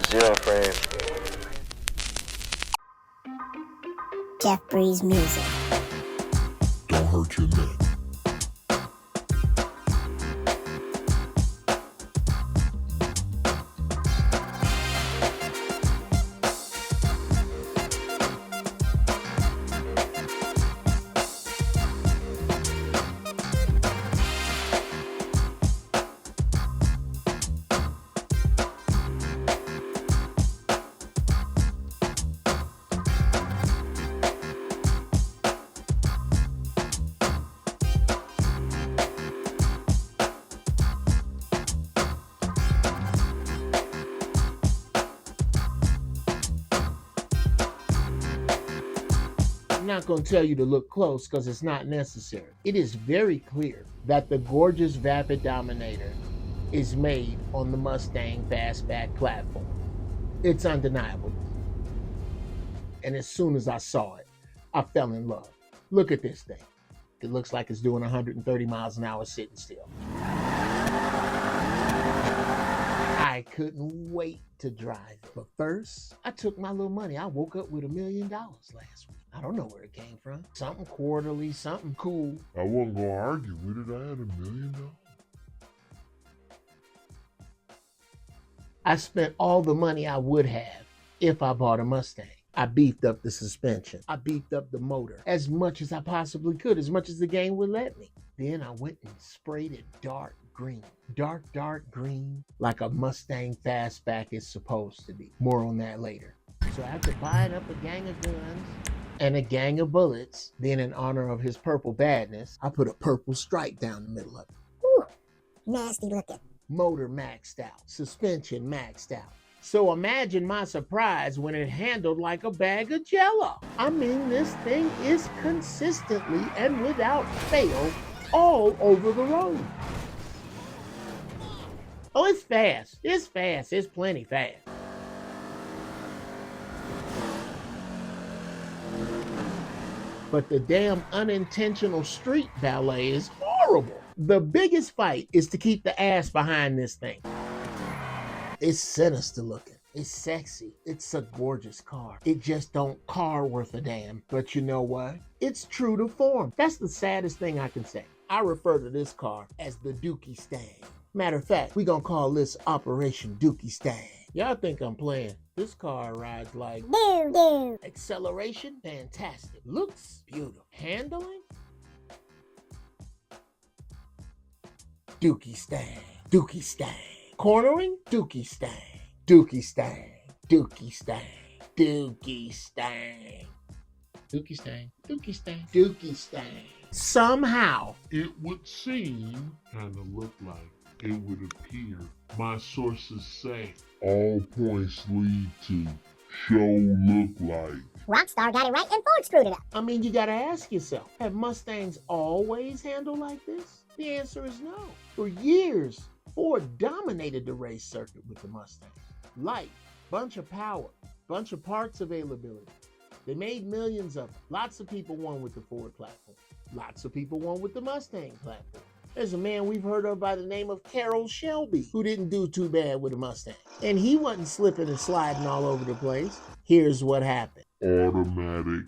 Zero frame. Jeff Breeze music. Don't hurt your neck. I'm not going to tell you to look close because it's not necessary. It is very clear that the gorgeous Vapid Dominator is made on the Mustang fastback platform. It's undeniable. And as soon as I saw it, I fell in love. Look at this thing. It looks like it's doing 130 miles an hour sitting still. I couldn't wait to drive it. But first, I took my little money. I woke up with $1 million last week. I don't know where it came from. Something quarterly, something cool. I wasn't going to argue with it. I had $1 million. I spent all the money I would have if I bought a Mustang. I beefed up the suspension. I beefed up the motor as much as I possibly could, as much as the game would let me. Then I went and sprayed it dark green. Dark green, like a Mustang fastback is supposed to be. More on that later. So after buying up a gang of guns and a gang of bullets, then in honor of his purple badness, I put a purple stripe down the middle of it. Ooh, nasty looking. Motor maxed out, suspension maxed out. So imagine my surprise when it handled like a bag of jello. I mean, this thing is consistently and without fail all over the road. Oh, it's fast. It's fast. It's plenty fast. But the damn unintentional street ballet is horrible. The biggest fight is to keep the ass behind this thing. It's sinister looking. It's sexy. It's a gorgeous car. It just don't car worth a damn. But you know what? It's true to form. That's the saddest thing I can say. I refer to this car as the DOOKIESTANG. Matter of fact, we're gonna call this Operation DOOKIESTANG. Y'all think I'm playing. This car rides like Doo. acceleration, fantastic. Looks beautiful. Handling? DOOKIESTANG. DOOKIESTANG. Cornering? DOOKIESTANG. DOOKIESTANG. DOOKIESTANG. DOOKIESTANG. DOOKIESTANG. DOOKIESTANG. DOOKIESTANG. Somehow, It would seem, kind of look like, it would appear. My sources say all points lead to show look like. Rockstar got it right and Ford screwed it up. I mean, you gotta ask yourself, have Mustangs always handled like this? The answer is no. For years, Ford dominated the race circuit with the Mustang. Light, bunch of power, bunch of parts availability. They made millions of them. Lots of people won with the Ford platform. Lots of people won with the Mustang platform. There's a man we've heard of by the name of Carroll Shelby who didn't do too bad with a Mustang. And he wasn't slipping and sliding all over the place. Here's what happened. Automatic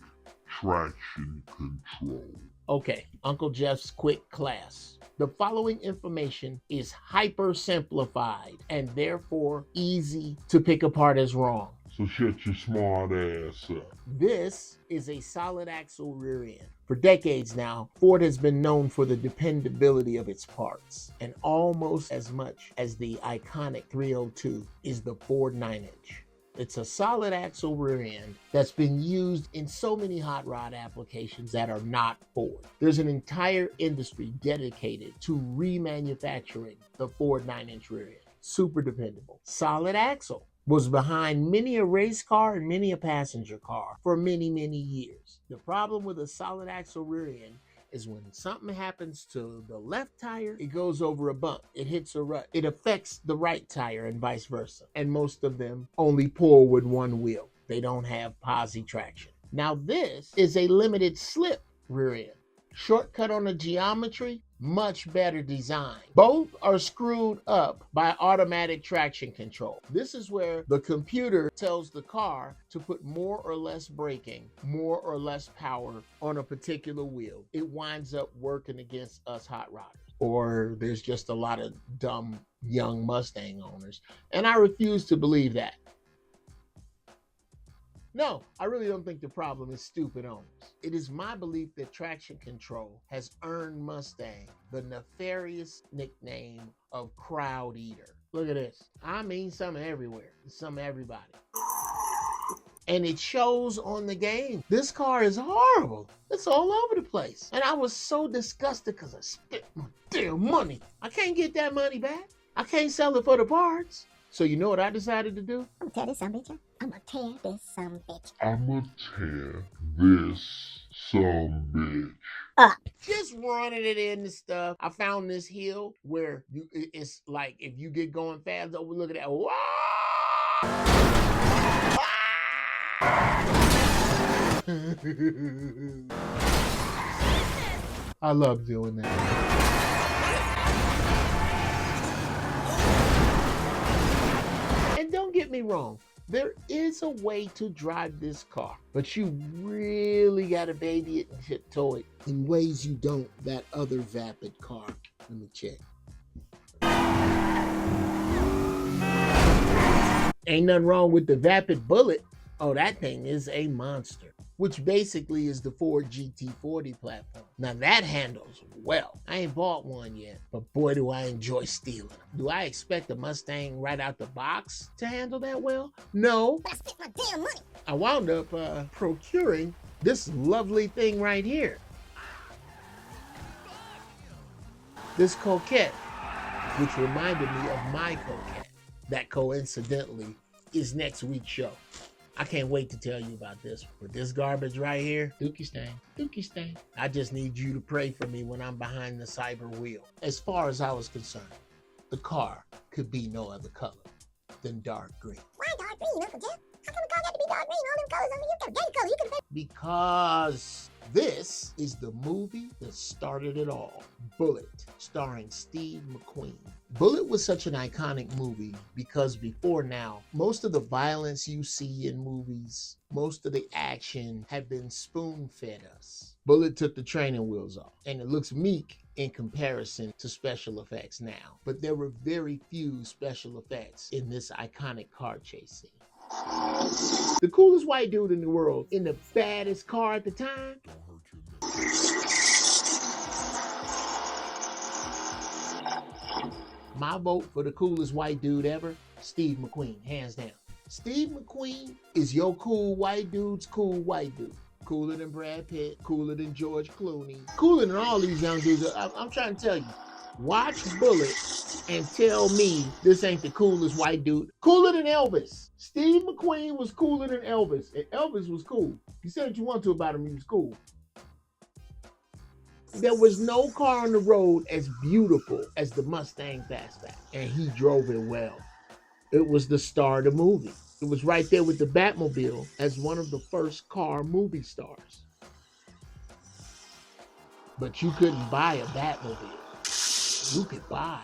traction control. Okay, Uncle Jeff's quick class. The following information is hyper simplified and therefore easy to pick apart as wrong. So shut your smart ass up. This is a solid axle rear end. For decades now, Ford has been known for the dependability of its parts, and almost as much as the iconic 302 is the Ford 9-inch. It's a solid axle rear end that's been used in so many hot rod applications that are not Ford. There's an entire industry dedicated to remanufacturing the Ford 9-inch rear end. Super dependable. Solid axle was behind many a race car and many a passenger car for many, many years. The problem with a solid axle rear end is when something happens to the left tire, it goes over a bump, it hits a rut. It affects the right tire and vice versa. And most of them only pull with one wheel. They don't have posi traction. Now this is a limited slip rear end. Shortcut on the geometry, much better design. Both are screwed up by automatic traction control. This is where the computer tells the car to put more or less braking, more or less power on a particular wheel. It winds up working against us hot rodders. Or there's just a lot of dumb young Mustang owners. And I refuse to believe that. No, I really don't think the problem is stupid owners. It is my belief that traction control has earned Mustang the nefarious nickname of crowd eater. Look at this. I mean, some everywhere, some everybody. And it shows on the game. This car is horrible. It's all over the place. And I was so disgusted because I spent my damn money. I can't get that money back. I can't sell it for the parts. So you know what I decided to do? I'm gonna tear this some bitch up. I'm gonna tear this some bitch I'ma tear this some bitch. up. Just running it in the stuff. I found this hill where it's like if you get going fast, over look at that. Wow! I love doing that. And don't get me wrong, there is a way to drive this car, but you really gotta baby it and tiptoe it in ways you don't that other Vapid car. Let me check. Ain't nothing wrong with the Vapid Bullet. Oh, that thing is a monster, which basically is the Ford GT40 platform. Now that handles well. I ain't bought one yet, but boy do I enjoy stealing them. Do I expect a Mustang right out the box to handle that well? No. But I spent my damn money. I wound up procuring this lovely thing right here. This Coquette, which reminded me of my Coquette. That coincidentally is next week's show. I can't wait to tell you about this. But this garbage right here, Dookiestang, Dookiestang. I just need you to pray for me when I'm behind the cyber wheel. As far as I was concerned, the car could be no other color than dark green. Why dark green, Uncle Jeff? How come the car got to be dark green? All them colors, I mean, you got a gay color. You could have Because this is the movie that started it all. Bullet, starring Steve McQueen. Bullet was such an iconic movie because before now, most of the violence you see in movies, most of the action had been spoon-fed us. Bullet took the training wheels off, and it looks meek in comparison to special effects now. But there were very few special effects in this iconic car chase scene. The coolest white dude in the world in the baddest car at the time. My vote for the coolest white dude ever, Steve McQueen, hands down. Steve McQueen is your cool white dude's cool white dude. Cooler than Brad Pitt, cooler than George Clooney, cooler than all these young dudes. I'm trying to tell you, watch Bullet and tell me this ain't the coolest white dude. Cooler than Elvis. Steve McQueen was cooler than Elvis, and Elvis was cool. You said what you want to about him, he was cool. There was no car on the road as beautiful as the Mustang Fastback, and he drove it well. It was the star of the movie. It was right there with the Batmobile as one of the first car movie stars. But you couldn't buy a Batmobile. You could buy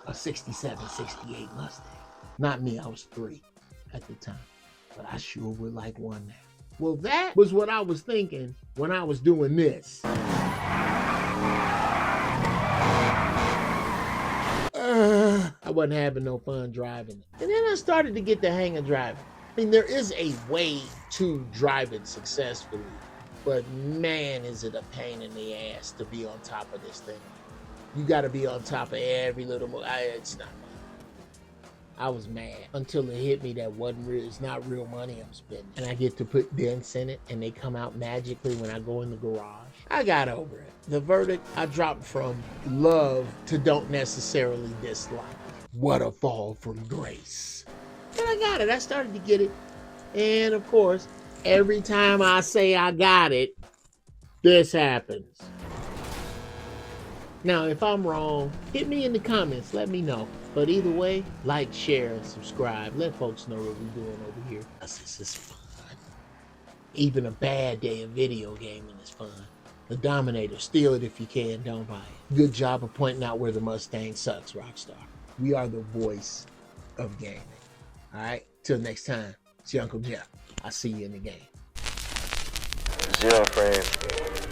a 67, 68 Mustang. Not me, I was 3 at the time, but I sure would like one now. Well, that was what I was thinking when I was doing this. I wasn't having no fun driving it. And then I started to get the hang of driving. I mean, there is a way to drive it successfully, but man, is it a pain in the ass to be on top of this thing. You got to be on top of every little move. It's not fun. I was mad until it hit me that it's not real money I'm spending. And I get to put dents in it and they come out magically when I go in the garage. I got over it. The verdict, I dropped from love to don't necessarily dislike. What a fall from grace. And I got it. I started to get it. And of course, every time I say I got it, this happens. Now, if I'm wrong, hit me in the comments. Let me know. But either way, like, share, and subscribe. Let folks know what we're doing over here. This is fun. Even a bad day of video gaming is fun. The Dominator. Steal it if you can, don't buy it. Good job of pointing out where the Mustang sucks, Rockstar. We are the voice of gaming. Alright, till next time, it's your Uncle Jeff. I'll see you in the game. 0 frame.